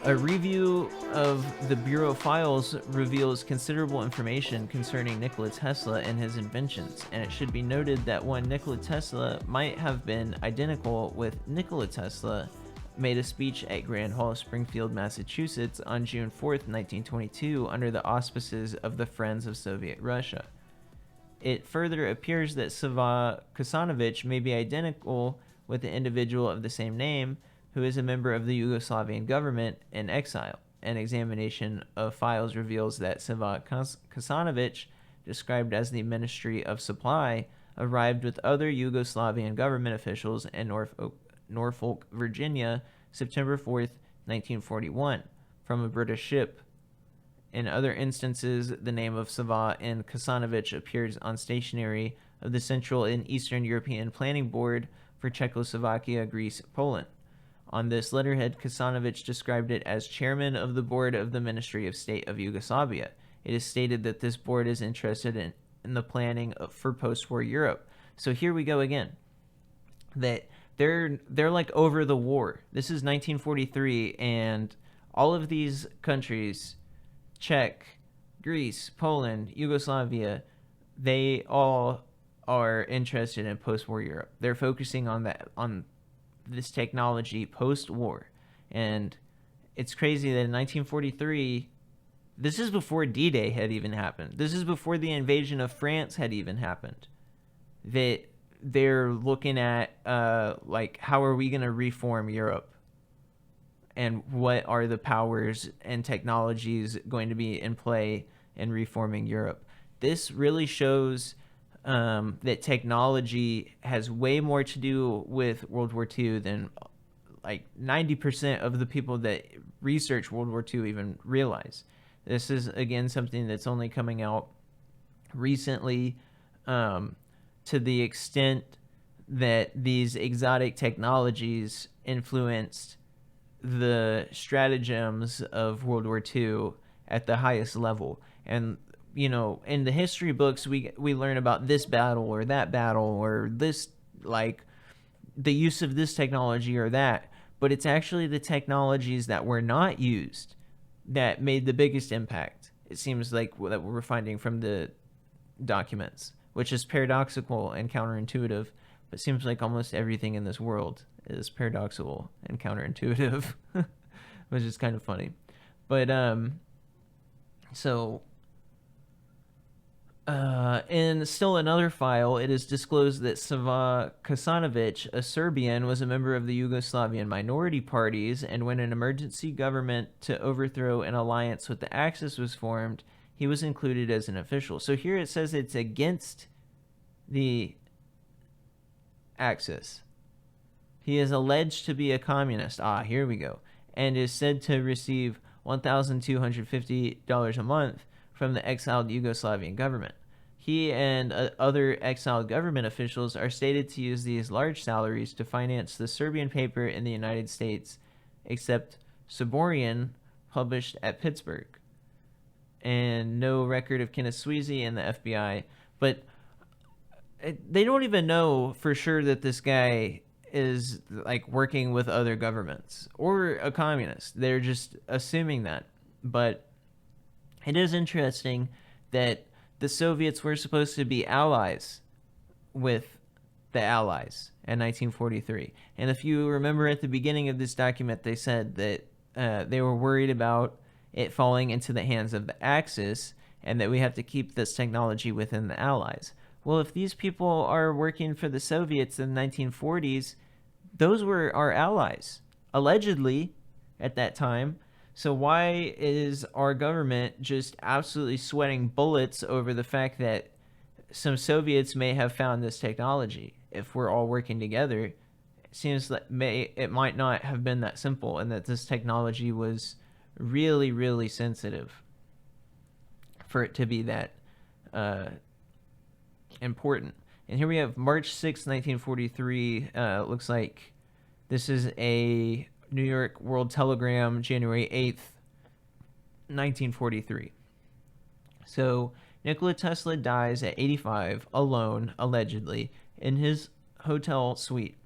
A review of the Bureau files reveals considerable information concerning Nikola Tesla and his inventions, and it should be noted that one Nikola Tesla might have been identical with Nikola Tesla, made a speech at Grand Hall, Springfield, Massachusetts on June 4th, 1922, under the auspices of the Friends of Soviet Russia. It further appears that Sava Kasanovich may be identical with the individual of the same name, who is a member of the Yugoslavian government in exile. An examination of files reveals that Sava Kasanovich, described as the Ministry of Supply, arrived with other Yugoslavian government officials in Norfolk, Virginia, September 4th, 1941, from a British ship. In other instances, the name of Sava and Kasanovich appears on stationery of the Central and Eastern European Planning Board for Czechoslovakia, Greece, Poland. On this letterhead, Kasanovich described it as chairman of the board of the Ministry of State of Yugoslavia. It is stated that this board is interested in the planning for post-war Europe. So here we go again. That they're like over the war. This is 1943, and all of these countries, Czech, Greece, Poland, Yugoslavia, they all are interested in post-war Europe. They're focusing on this technology post-war. And it's crazy that in 1943, this is before D-Day had even happened. This is before the invasion of France had even happened. That they're looking at, how are we going to reform Europe? And what are the powers and technologies going to be in play in reforming Europe? This really shows that technology has way more to do with World War II than 90% of the people that research World War II even realize. This is, again, something that's only coming out recently, to the extent that these exotic technologies influenced the stratagems of World War II at the highest level. And in the history books, we learn about this battle or that battle or this, the use of this technology or that. But it's actually the technologies that were not used that made the biggest impact. It seems like that we're finding from the documents, which is paradoxical and counterintuitive. But it seems like almost everything in this world is paradoxical and counterintuitive, which is kind of funny. But in still another file, it is disclosed that Sava Kasanovich, a Serbian, was a member of the Yugoslavian minority parties, and when an emergency government to overthrow an alliance with the Axis was formed, he was included as an official. So here it says it's against the Axis. He is alleged to be a communist. Here we go. And is said to receive $1,250 a month from the exiled Yugoslavian government. He and other exiled government officials are stated to use these large salaries to finance the Serbian paper in the United States, except Soborian, published at Pittsburgh. And no record of Kenneth Sweezy in the FBI. But they don't even know for sure that this guy is working with other governments or a communist. They're just assuming that. But it is interesting that the Soviets were supposed to be allies with the Allies in 1943. And if you remember at the beginning of this document, they said that they were worried about it falling into the hands of the Axis and that we have to keep this technology within the Allies. Well, if these people are working for the Soviets in the 1940s, those were our allies, allegedly, at that time. So why is our government just absolutely sweating bullets over the fact that some Soviets may have found this technology? If we're all working together, it seems that it might not have been that simple, and that this technology was really, really sensitive for it to be that important. And here we have March 6, 1943. Looks like this is a New York World Telegram, January 8th, 1943. So Nikola Tesla dies at 85, alone, allegedly, in his hotel suite.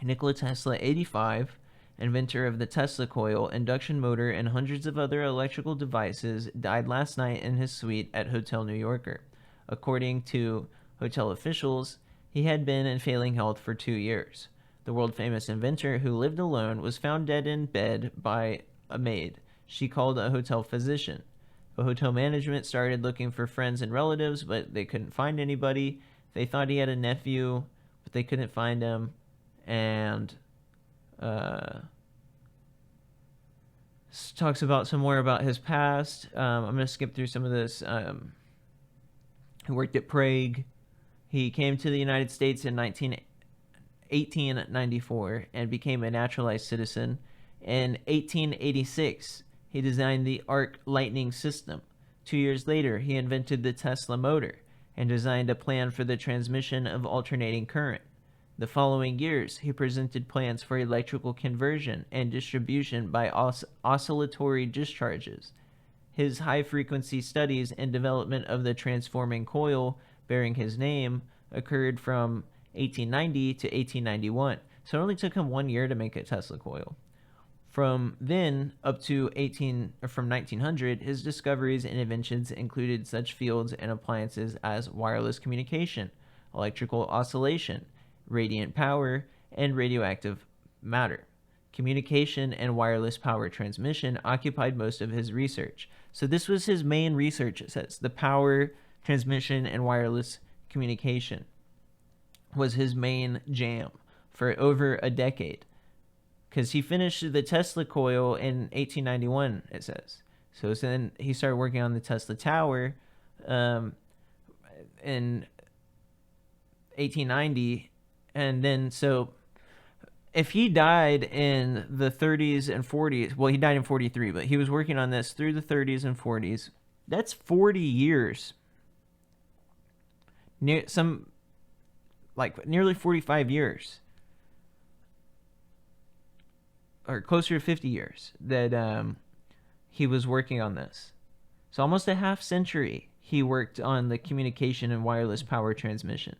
Nikola Tesla, 85, inventor of the Tesla coil, induction motor, and hundreds of other electrical devices, died last night in his suite at Hotel New Yorker. According to hotel officials, he had been in failing health for 2 years. The world-famous inventor, who lived alone, was found dead in bed by a maid. She called a hotel physician. The hotel management started looking for friends and relatives, but they couldn't find anybody. They thought he had a nephew, but they couldn't find him. And talks about some more about his past. I'm going to skip through some of this. He worked at Prague. He came to the United States in 1894 and became a naturalized citizen. In 1886, he designed the arc lightning system. 2 years later, he invented the Tesla motor and designed a plan for the transmission of alternating current. The following years, he presented plans for electrical conversion and distribution by oscillatory discharges. His high-frequency studies and development of the transforming coil, bearing his name, occurred from 1890 to 1891. So it only took him 1 year to make a Tesla coil. From then up to 1900, his discoveries and inventions included such fields and appliances as wireless communication, electrical oscillation, radiant power, and radioactive matter. Communication and wireless power transmission occupied most of his research. So this was his main research, it says. The power transmission and wireless communication was his main jam for over a decade. Because he finished the Tesla coil in 1891, it says. So then he started working on the Tesla tower in 1890. And then, so if he died in the 30s and 40s, well, he died in 43, but he was working on this through the 30s and 40s. That's 40 years. Nearly 45 years. Or closer to 50 years that he was working on this. So almost a half century he worked on the communication and wireless power transmission.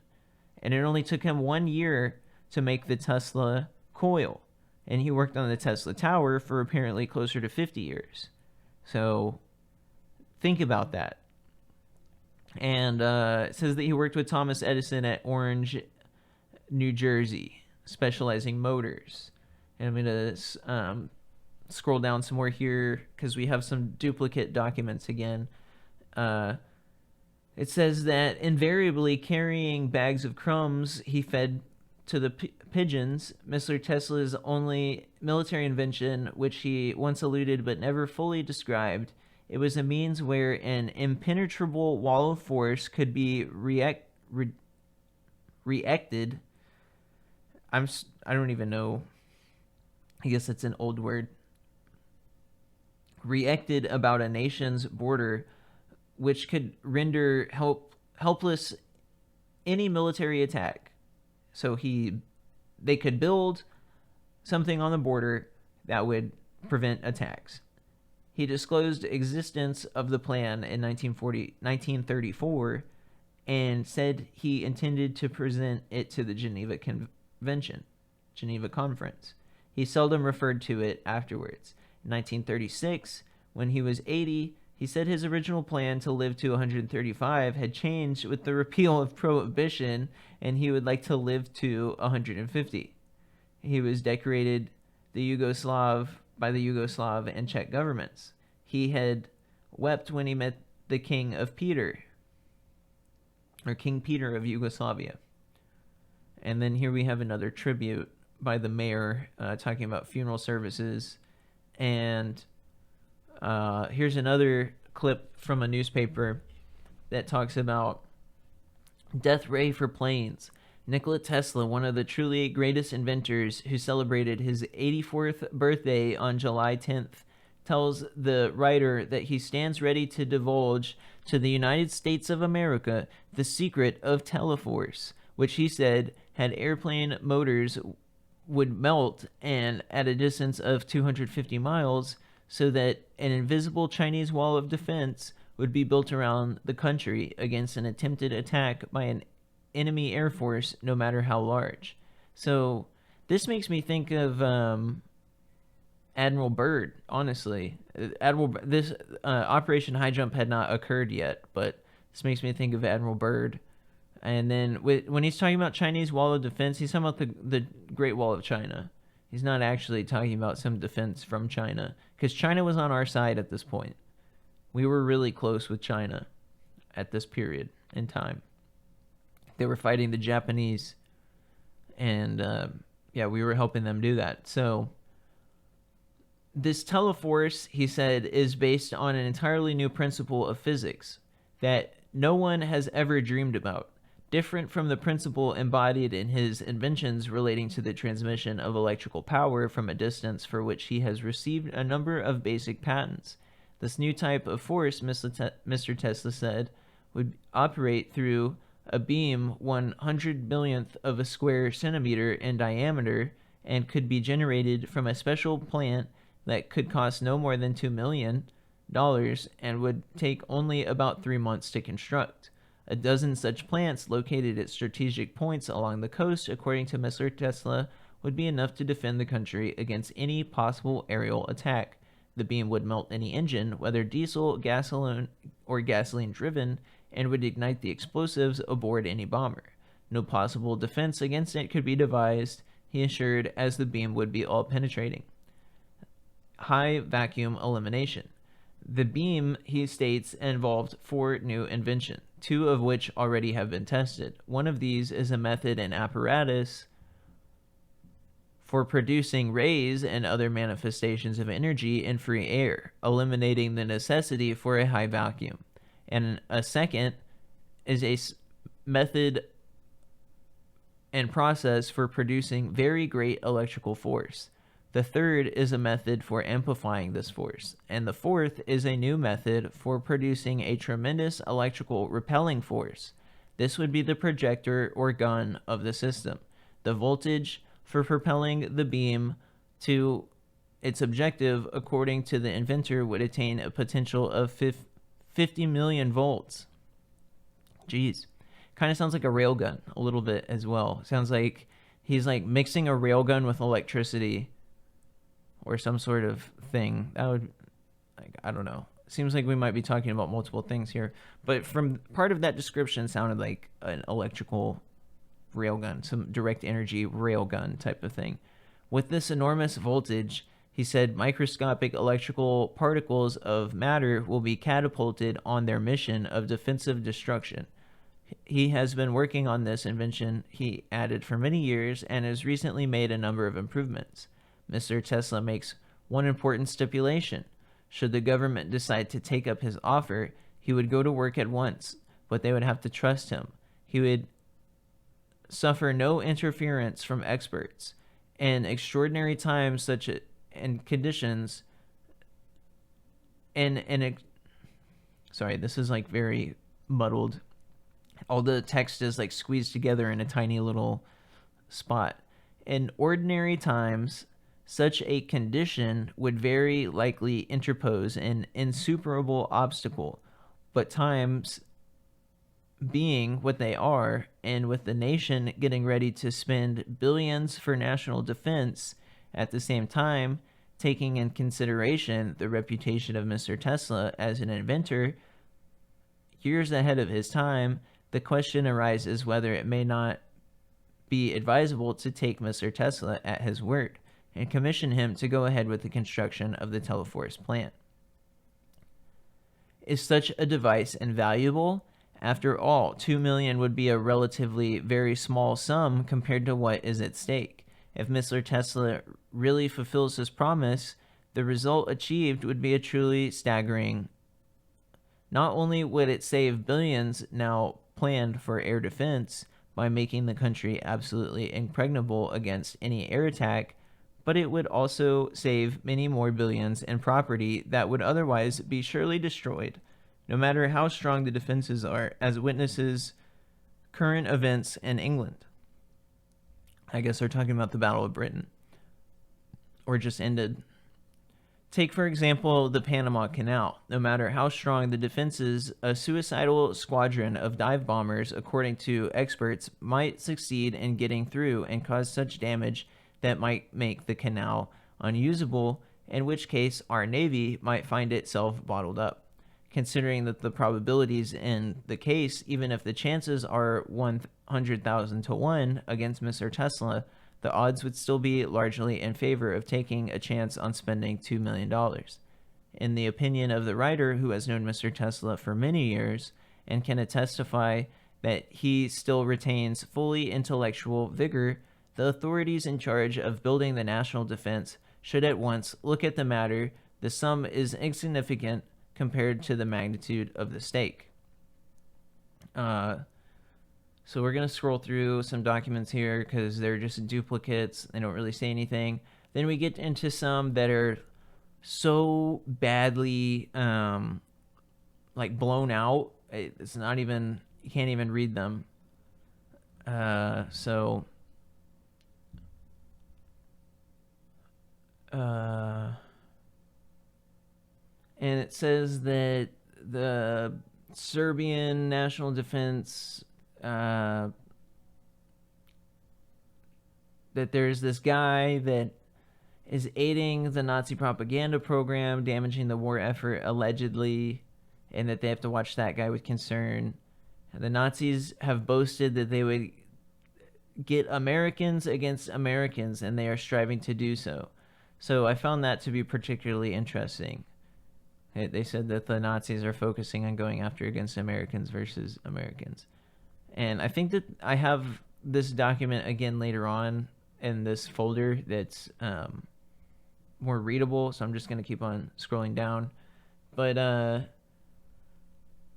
And it only took him 1 year to make the Tesla coil. And he worked on the Tesla tower for apparently closer to 50 years. So think about that. And it says that he worked with Thomas Edison at Orange, New Jersey, specializing motors. And I'm going to scroll down some more here because we have some duplicate documents again. It says that invariably carrying bags of crumbs he fed to the pigeons, Mr. Tesla's only military invention, which he once alluded but never fully described. It was a means where an impenetrable wall of force could be reacted. I don't even know. I guess it's an old word. Reacted about a nation's border, which could render helpless any military attack. So they could build something on the border that would prevent attacks. He disclosed existence of the plan in 1934 and said he intended to present it to the Geneva Conference. He seldom referred to it afterwards. In 1936, when he was 80, He said his original plan to live to 135 had changed with the repeal of prohibition, and he would like to live to 150. He was decorated by the Yugoslav and Czech governments. He had wept when he met the King Peter of Yugoslavia. And then here we have another tribute by the mayor talking about funeral services. And here's another clip from a newspaper that talks about death ray for planes. Nikola Tesla, one of the truly greatest inventors who celebrated his 84th birthday on July 10th, tells the writer that he stands ready to divulge to the United States of America the secret of Teleforce, which he said had airplane motors would melt and at a distance of 250 miles so that an invisible Chinese wall of defense would be built around the country against an attempted attack by an enemy air force, no matter how large. So this makes me think of Admiral Byrd, honestly. This Operation High Jump had not occurred yet, but this makes me think of Admiral Byrd. And then when he's talking about Chinese wall of defense, he's talking about the Great Wall of China. He's not actually talking about some defense from China, because China was on our side at this point. We were really close with China at this period in time. They were fighting the Japanese, and we were helping them do that. So this teleforce, he said, is based on an entirely new principle of physics that no one has ever dreamed about, different from the principle embodied in his inventions relating to the transmission of electrical power from a distance, for which he has received a number of basic patents. This new type of force, Mr. Tesla said, would operate through a beam 100 billionth of a square centimeter in diameter and could be generated from a special plant that could cost no more than $2 million and would take only about 3 months to construct. A dozen such plants located at strategic points along the coast, according to Mr. Tesla, would be enough to defend the country against any possible aerial attack. The beam would melt any engine, whether diesel, gasoline, or gasoline-driven, and would ignite the explosives aboard any bomber. No possible defense against it could be devised, he assured, as the beam would be all-penetrating. High vacuum elimination. The beam, he states, involved 4 new inventions, 2 of which already have been tested. One of these is a method and apparatus for producing rays and other manifestations of energy in free air, eliminating the necessity for a high vacuum. And a second is a method and process for producing very great electrical force. The third is a method for amplifying this force. And the fourth is a new method for producing a tremendous electrical repelling force. This would be the projector or gun of the system. The voltage for propelling the beam to its objective, according to the inventor, would attain a potential of 50 million volts. Jeez. Kind of sounds like a railgun a little bit as well. Sounds like he's like mixing a railgun with electricity or some sort of thing. That would, like, I don't know. Seems like we might be talking about multiple things here. But from part of that description sounded like an electrical railgun, some direct energy railgun type of thing. With this enormous voltage, he said, microscopic electrical particles of matter will be catapulted on their mission of defensive destruction. He has been working on this invention, he added, for many years and has recently made a number of improvements. Mr. Tesla makes one important stipulation. Should the government decide to take up his offer, he would go to work at once, but they would have to trust him. He would suffer no interference from experts. In extraordinary times such and conditions, sorry, this is like very muddled. All the text is like squeezed together in a tiny little spot. In ordinary times, such a condition would very likely interpose an insuperable obstacle, but times being what they are, and with the nation getting ready to spend billions for national defense at the same time, taking in consideration the reputation of Mr. Tesla as an inventor years ahead of his time, the question arises whether it may not be advisable to take Mr. Tesla at his word and commission him to go ahead with the construction of the Teleforce plant. Is such a device invaluable? After all, $2 million would be a relatively very small sum compared to what is at stake. If Mr. Tesla really fulfills his promise, the result achieved would be a truly staggering. Not only would it save billions now planned for air defense by making the country absolutely impregnable against any air attack, but it would also save many more billions in property that would otherwise be surely destroyed, no matter how strong the defenses are, as witnesses current events in England. I guess they're talking about the Battle of Britain, or just ended. Take, for example, the Panama Canal. No matter how strong the defenses, a suicidal squadron of dive bombers, according to experts, might succeed in getting through and cause such damage that might make the canal unusable, in which case our Navy might find itself bottled up. Considering that the probabilities in the case, even if the chances are 100,000 to 1 against Mr. Tesla, the odds would still be largely in favor of taking a chance on spending $2 million. In the opinion of the writer, who has known Mr. Tesla for many years and can testify that he still retains fully intellectual vigor, the authorities in charge of building the national defense should at once look at the matter. The sum is insignificant compared to the magnitude of the stake. So we're going to scroll through some documents here because they're just duplicates. They don't really say anything. Then we get into some that are so badly like blown out. It's not even, you can't even read them. And it says that the Serbian National Defense, that there's this guy that is aiding the Nazi propaganda program, damaging the war effort allegedly, and that they have to watch that guy with concern. The Nazis have boasted that they would get Americans against Americans, and they are striving to do so. So I found that to be particularly interesting. They said that the Nazis are focusing on going after against Americans versus Americans. And I think that I have this document again later on in this folder that's more readable, so I'm just going to keep on scrolling down. But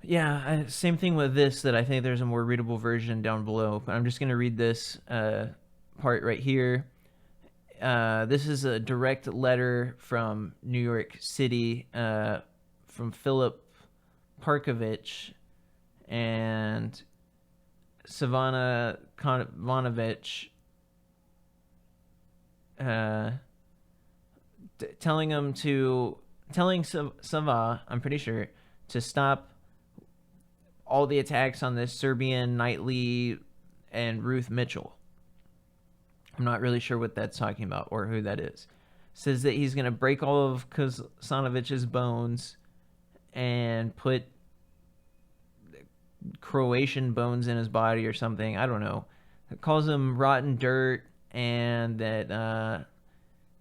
yeah, same thing with this, that I think there's a more readable version down below. But I'm just going to read this part right here. This is a direct letter from New York City from Philip Parkovich and Sava Kasanovich, telling Sava, I'm pretty sure, to stop all the attacks on this Serbian Knightley and Ruth Mitchell. I'm not really sure what that's talking about or who that is. Says that he's going to break all of Kasanovich's bones and put Croatian bones in his body or something. I don't know. It calls him rotten dirt, and that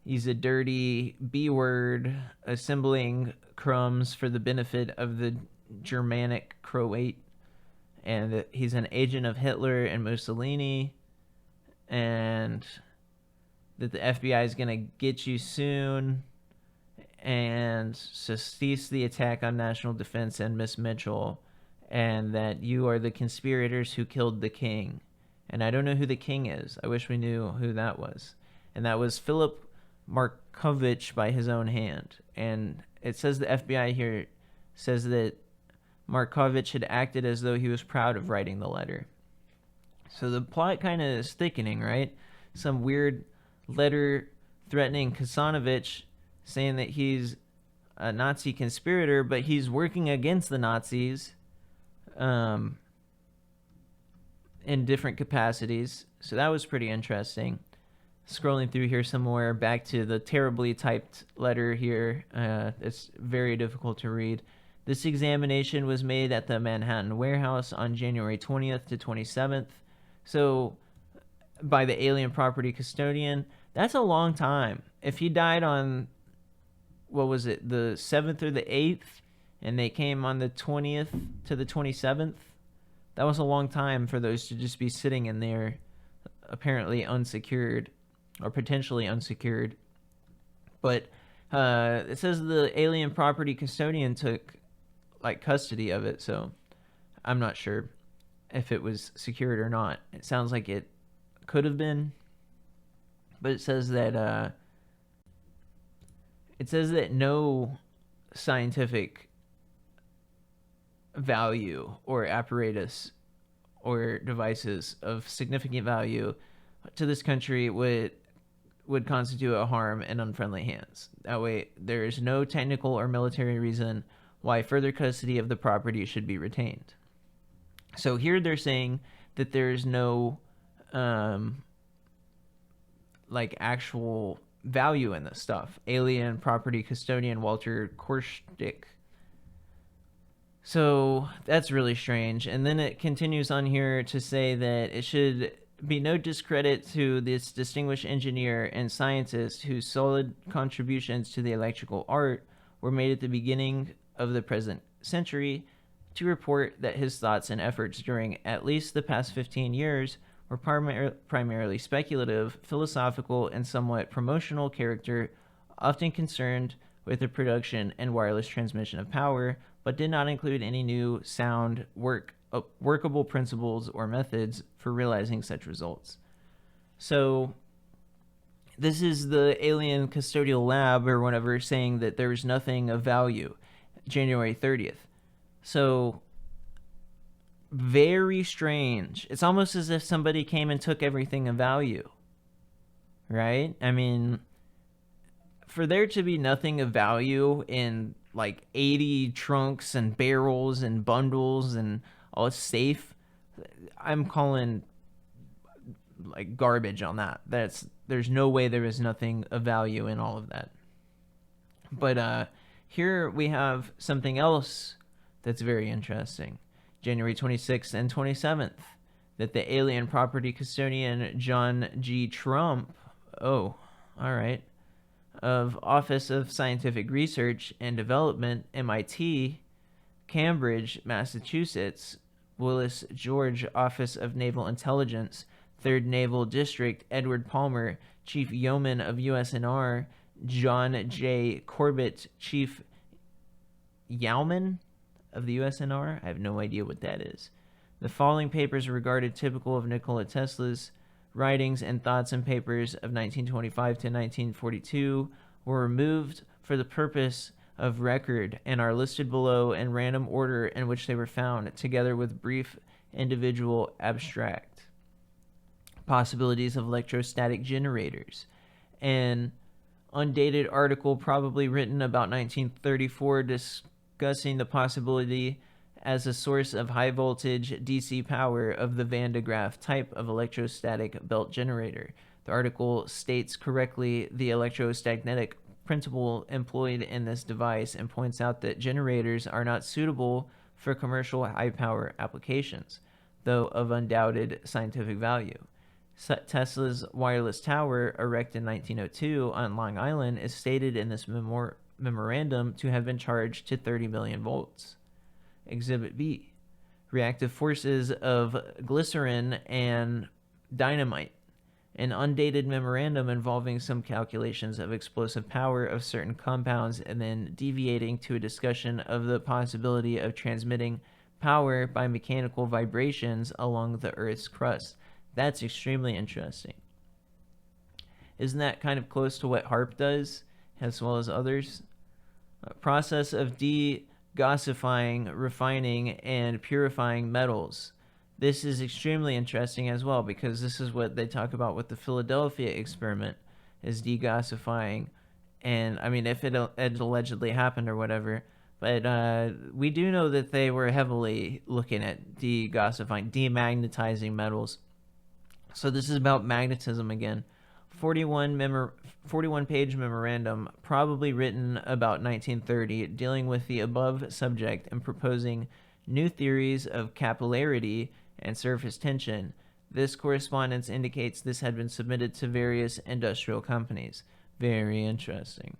he's a dirty B-word assembling crumbs for the benefit of the Germanic Croat, and that he's an agent of Hitler and Mussolini, and that the FBI is going to get you soon, and to cease the attack on national defense and Miss Mitchell, and that you are the conspirators who killed the king. And I don't know who the king is. I wish we knew who that was. And that was Philip Markovich by his own hand. And it says the FBI here says that Markovich had acted as though he was proud of writing the letter. So the plot kind of is thickening, right? Some weird letter threatening Kasanovich, saying that he's a Nazi conspirator, but he's working against the Nazis in different capacities. So that was pretty interesting. Scrolling through here some more, back to the terribly typed letter here. It's very difficult to read. This examination was made at the Manhattan warehouse on January 20th to 27th. So, by the Alien Property Custodian. That's a long time. If he died on, what was it, the 7th or the 8th, and they came on the 20th to the 27th, that was a long time for those to just be sitting in there, apparently unsecured, or potentially unsecured. But it says the Alien Property Custodian took like custody of it, so I'm not sure if it was secured or not. It sounds like it could have been, but it says that no scientific value or apparatus or devices of significant value to this country would constitute a harm in unfriendly hands. That way, there is no technical or military reason why further custody of the property should be retained. So here they're saying that there's no like actual value in this stuff. Alien Property Custodian Walter Korstick. So that's really strange. And then it continues on here to say that it should be no discredit to this distinguished engineer and scientist whose solid contributions to the electrical art were made at the beginning of the present century, to report that his thoughts and efforts during at least the past 15 years were primarily speculative, philosophical, and somewhat promotional character, often concerned with the production and wireless transmission of power, but did not include any new, sound, workable principles or methods for realizing such results. So this is the Alien Custodial Lab or whatever saying that there was nothing of value, January 30th. So very strange. It's almost as if somebody came and took everything of value, right? I mean, for there to be nothing of value in like 80 trunks and barrels and bundles and all safe, I'm calling like garbage on that. There's no way there is nothing of value in all of that. But here we have something else that's very interesting. January 26th and 27th, that the Alien Property Custodian John G. Trump, of Office of Scientific Research and Development, MIT, Cambridge, Massachusetts, Willis George, Office of Naval Intelligence, 3rd Naval District, Edward Palmer, Chief Yeoman of USNR, John J. Corbett, Chief Yeoman of the USNR. I have no idea what that is. The following papers are regarded typical of Nikola Tesla's writings and thoughts and papers of 1925 to 1942 were removed for the purpose of record and are listed below in random order in which they were found, together with brief individual abstract possibilities of electrostatic generators. An undated article probably written about 1934 discussing the possibility as a source of high voltage DC power of the Van de Graaff type of electrostatic belt generator. The article states correctly the electrostagnetic principle employed in this device and points out that generators are not suitable for commercial high power applications, though of undoubted scientific value. Tesla's wireless tower, erected in 1902 on Long Island, is stated in this memorandum to have been charged to 30 million volts. Exhibit B, reactive forces of glycerin and dynamite, an undated memorandum involving some calculations of explosive power of certain compounds and then deviating to a discussion of the possibility of transmitting power by mechanical vibrations along the Earth's crust. That's extremely interesting. Isn't that kind of close to what HARP does, as well as others? A process of degassifying, refining, and purifying metals. This is extremely interesting as well, because this is what they talk about with the Philadelphia experiment, is degassifying. And I mean, if it allegedly happened or whatever, but we do know that they were heavily looking at degassifying, demagnetizing metals. So this is about magnetism again. 41-page memorandum, probably written about 1930, dealing with the above subject and proposing new theories of capillarity and surface tension. This correspondence indicates this had been submitted to various industrial companies. Very interesting.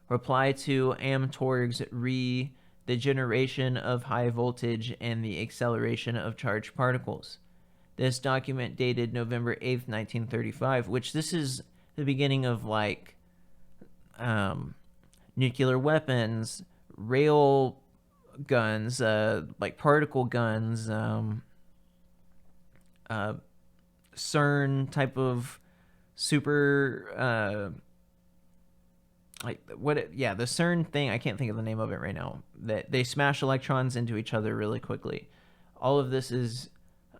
Reply to Amtorg's re the generation of high voltage and the acceleration of charged particles. This document dated November 8th, 1935, which this is the beginning of like nuclear weapons, rail guns, like particle guns, CERN type of super the CERN thing, I can't think of the name of it right now, that they smash electrons into each other really quickly. All of this is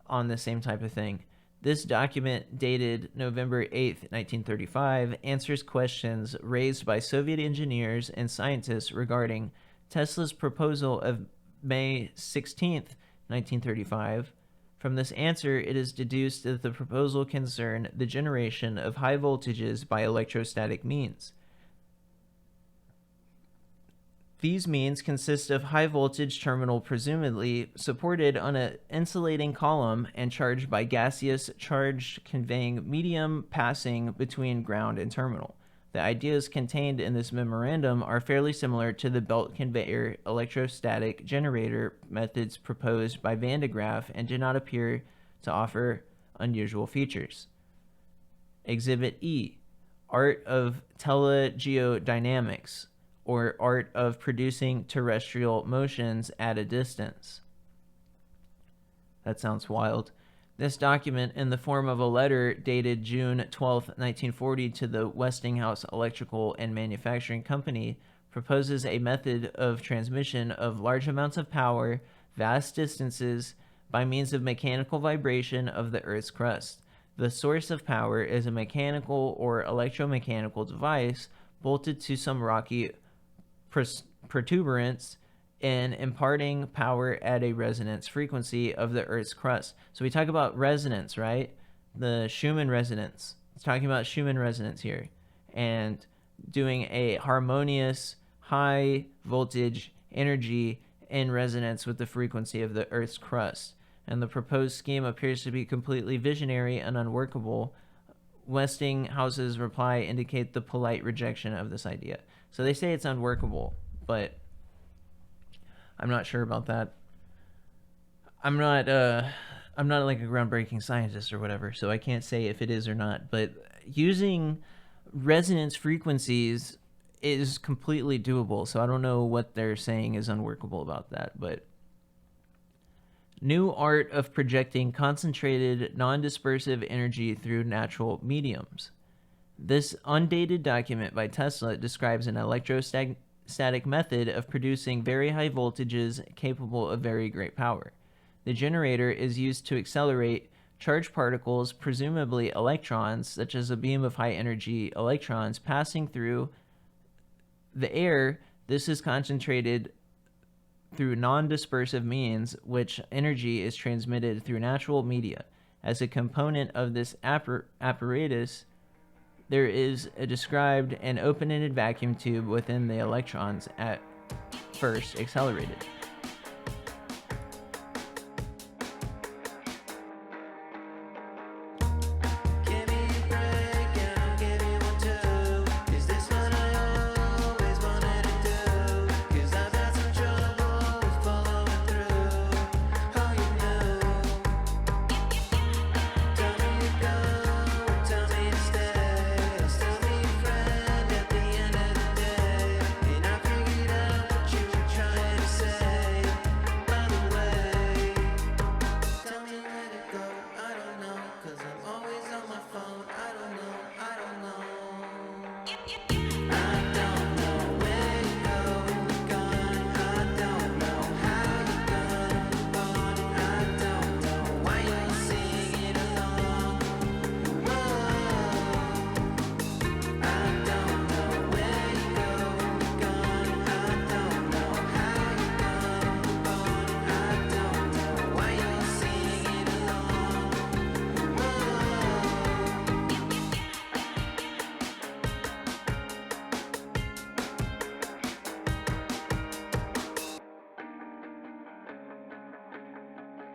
on the same type of thing. This document, dated November 8th, 1935, answers questions raised by Soviet engineers and scientists regarding Tesla's proposal of May 16th, 1935. From this answer, it is deduced that the proposal concerned the generation of high voltages by electrostatic means. These means consist of high voltage terminal presumably supported on an insulating column and charged by gaseous charge conveying medium passing between ground and terminal. The ideas contained in this memorandum are fairly similar to the belt conveyor electrostatic generator methods proposed by Van de Graaff and do not appear to offer unusual features. Exhibit E, Art of Telegeodynamics, or art of producing terrestrial motions at a distance. That sounds wild. This document, in the form of a letter dated June 12, 1940, to the Westinghouse Electrical and Manufacturing Company, proposes a method of transmission of large amounts of power, vast distances, by means of mechanical vibration of the Earth's crust. The source of power is a mechanical or electromechanical device bolted to some rocky protuberance and imparting power at a resonance frequency of the Earth's crust. So we talk about resonance, right? The Schumann resonance. It's talking about Schumann resonance here. And doing a harmonious, high voltage energy in resonance with the frequency of the Earth's crust. And the proposed scheme appears to be completely visionary and unworkable. Westinghouse's reply indicate the polite rejection of this idea. So they say it's unworkable, but I'm not sure about that. I'm not like a groundbreaking scientist or whatever, so I can't say if it is or not. But using resonance frequencies is completely doable, so I don't know what they're saying is unworkable about that. But new art of projecting concentrated, non-dispersive energy through natural mediums. This undated document by Tesla describes an electrostatic method of producing very high voltages capable of very great power. The generator is used to accelerate charged particles, presumably electrons, such as a beam of high-energy electrons passing through the air. This is concentrated through non-dispersive means, which energy is transmitted through natural media. As a component of this apparatus, there is a described and open-ended vacuum tube within the electrons at first accelerated.